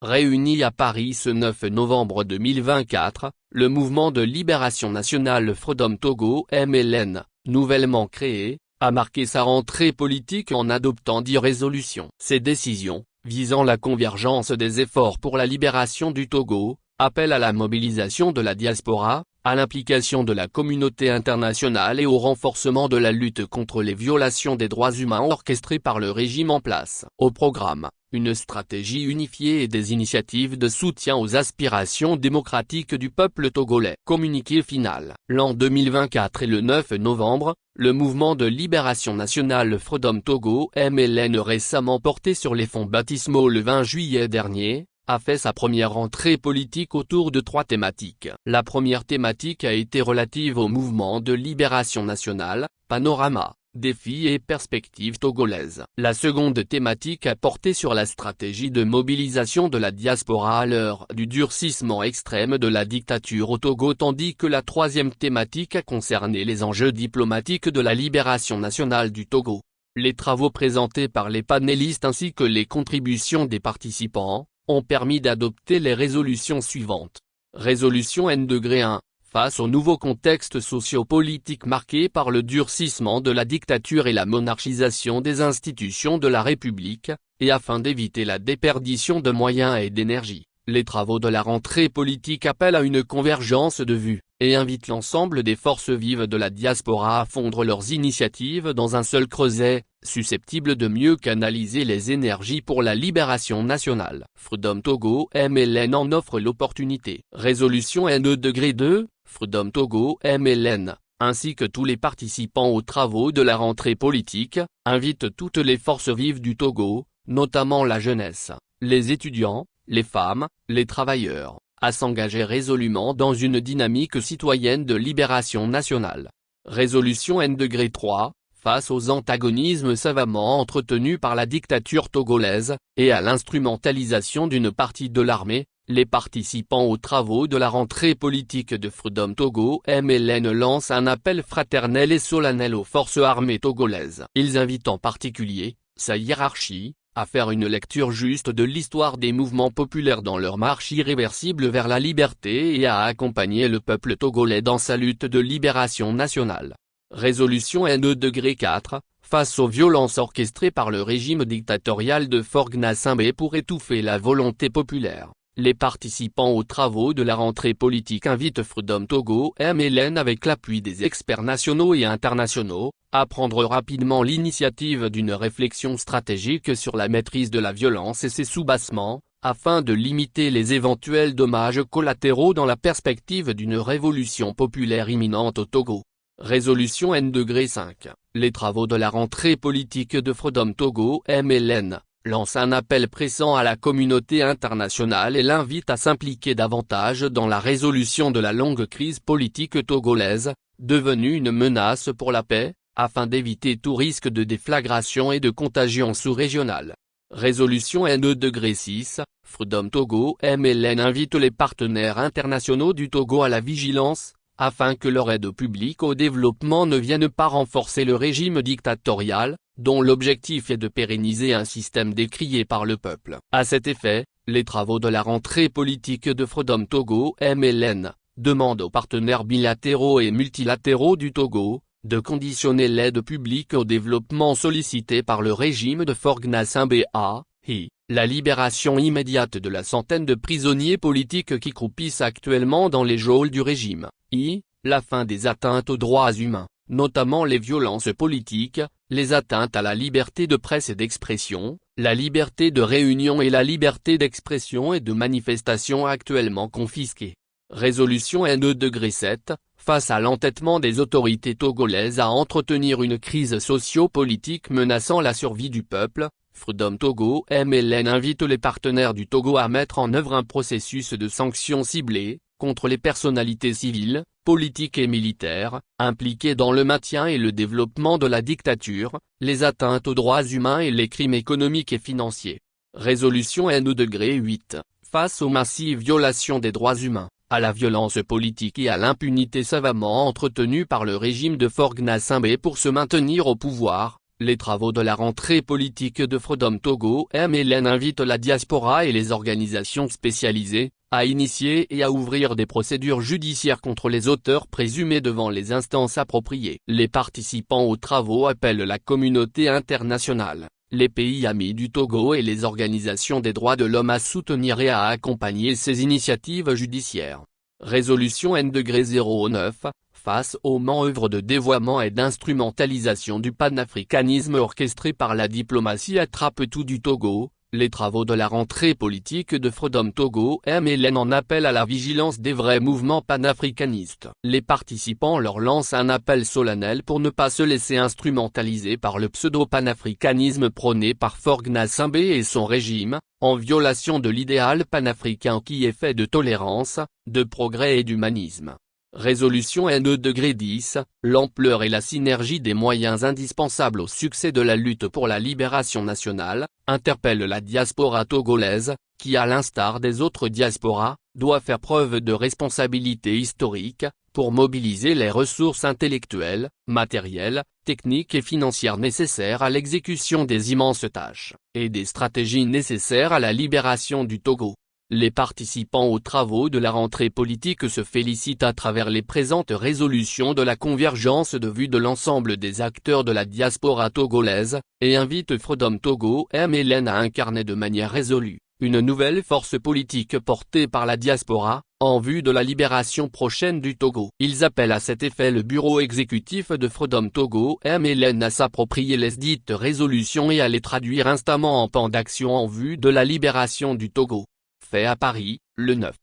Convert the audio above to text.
Réuni à Paris ce 9 novembre 2024, le mouvement de libération nationale Freedom Togo (MLN), nouvellement créé, a marqué sa rentrée politique en adoptant 10 résolutions. Ces décisions, visant la convergence des efforts pour la libération du Togo, appellent à la mobilisation de la diaspora, à l'implication de la communauté internationale et au renforcement de la lutte contre les violations des droits humains orchestrées par le régime en place. Au programme, une stratégie unifiée et des initiatives de soutien aux aspirations démocratiques du peuple togolais. Communiqué final. L'an 2024 et le 9 novembre, le mouvement de libération nationale Freedom Togo (MLN) récemment porté sur les fonds baptismaux le 20 juillet dernier, a fait sa première entrée politique autour de 3 thématiques. La première thématique a été relative au mouvement de libération nationale, panorama, défis et perspectives togolaises. La seconde thématique a porté sur la stratégie de mobilisation de la diaspora à l'heure du durcissement extrême de la dictature au Togo, tandis que la troisième thématique a concerné les enjeux diplomatiques de la libération nationale du Togo. Les travaux présentés par les panélistes ainsi que les contributions des participants ont permis d'adopter les résolutions suivantes. Résolution N-1, face au nouveau contexte socio-politique marqué par le durcissement de la dictature et la monarchisation des institutions de la République, et afin d'éviter la déperdition de moyens et d'énergie, les travaux de la rentrée politique appellent à une convergence de vues, et invitent l'ensemble des forces vives de la diaspora à fondre leurs initiatives dans un seul creuset, susceptible de mieux canaliser les énergies pour la libération nationale. Freedom Togo (MLN) en offre l'opportunité. Résolution N-2, Freedom Togo (MLN), ainsi que tous les participants aux travaux de la rentrée politique, invitent toutes les forces vives du Togo, notamment la jeunesse, les étudiants, les femmes, les travailleurs, à s'engager résolument dans une dynamique citoyenne de libération nationale. Résolution N-3, face aux antagonismes savamment entretenus par la dictature togolaise, et à l'instrumentalisation d'une partie de l'armée, les participants aux travaux de la rentrée politique de Freedom Togo (MLN) lancent un appel fraternel et solennel aux forces armées togolaises. Ils invitent en particulier, sa hiérarchie, à faire une lecture juste de l'histoire des mouvements populaires dans leur marche irréversible vers la liberté et à accompagner le peuple togolais dans sa lutte de libération nationale. Résolution N-4, face aux violences orchestrées par le régime dictatorial de Faure Gnassingbé pour étouffer la volonté populaire. Les participants aux travaux de la rentrée politique invitent Freedom Togo (MLN) avec l'appui des experts nationaux et internationaux, à prendre rapidement l'initiative d'une réflexion stratégique sur la maîtrise de la violence et ses soubassements, afin de limiter les éventuels dommages collatéraux dans la perspective d'une révolution populaire imminente au Togo. Résolution N-5. Les travaux de la rentrée politique de Freedom Togo (MLN) lance un appel pressant à la communauté internationale et l'invite à s'impliquer davantage dans la résolution de la longue crise politique togolaise, devenue une menace pour la paix, afin d'éviter tout risque de déflagration et de contagion sous-régionale. Résolution N-6, Freedom Togo (MLN) invite les partenaires internationaux du Togo à la vigilance, afin que leur aide publique au développement ne vienne pas renforcer le régime dictatorial, dont l'objectif est de pérenniser un système décrié par le peuple. À cet effet, les travaux de la rentrée politique de Freedom Togo (MLN) demandent aux partenaires bilatéraux et multilatéraux du Togo, de conditionner l'aide publique au développement sollicité par le régime de Faure Gnassingbé à la libération immédiate de la centaine de prisonniers politiques qui croupissent actuellement dans les geôles du régime, la fin des atteintes aux droits humains, notamment les violences politiques, les atteintes à la liberté de presse et d'expression, la liberté de réunion et la liberté d'expression et de manifestation actuellement confisquées. Résolution N-7, face à l'entêtement des autorités togolaises à entretenir une crise socio-politique menaçant la survie du peuple, Freedom Togo (MLN) invite les partenaires du Togo à mettre en œuvre un processus de sanctions ciblées, contre les personnalités civiles, politiques et militaires, impliquées dans le maintien et le développement de la dictature, les atteintes aux droits humains et les crimes économiques et financiers. Résolution N-8, face aux massives violations des droits humains, à la violence politique et à l'impunité savamment entretenue par le régime de Faure Gnassingbé pour se maintenir au pouvoir, Les travaux de la rentrée politique de Freedom Togo MLN invitent la diaspora et les organisations spécialisées à initier et à ouvrir des procédures judiciaires contre les auteurs présumés devant les instances appropriées. Les participants aux travaux appellent la communauté internationale, les pays amis du Togo et les organisations des droits de l'homme à soutenir et à accompagner ces initiatives judiciaires. Résolution N-09, face aux manœuvres de dévoiement et d'instrumentalisation du panafricanisme orchestré par la diplomatie attrape-tout du Togo, les travaux de la rentrée politique de Freedom Togo MLN en appellent à la vigilance des vrais mouvements panafricanistes. Les participants leur lancent un appel solennel pour ne pas se laisser instrumentaliser par le pseudo-panafricanisme prôné par Faure Gnassingbé et son régime, en violation de l'idéal panafricain qui est fait de tolérance, de progrès et d'humanisme. Résolution N-10, l'ampleur et la synergie des moyens indispensables au succès de la lutte pour la libération nationale, interpelle la diaspora togolaise, qui à l'instar des autres diasporas, doit faire preuve de responsabilité historique, pour mobiliser les ressources intellectuelles, matérielles, techniques et financières nécessaires à l'exécution des immenses tâches, et des stratégies nécessaires à la libération du Togo. Les participants aux travaux de la rentrée politique se félicitent à travers les présentes résolutions de la convergence de vues de l'ensemble des acteurs de la diaspora togolaise, et invitent Freedom Togo MLN à incarner de manière résolue une nouvelle force politique portée par la diaspora, en vue de la libération prochaine du Togo. Ils appellent à cet effet le bureau exécutif de Freedom Togo MLN à s'approprier les dites résolutions et à les traduire instamment en plan d'action en vue de la libération du Togo. Fait à Paris, le 9.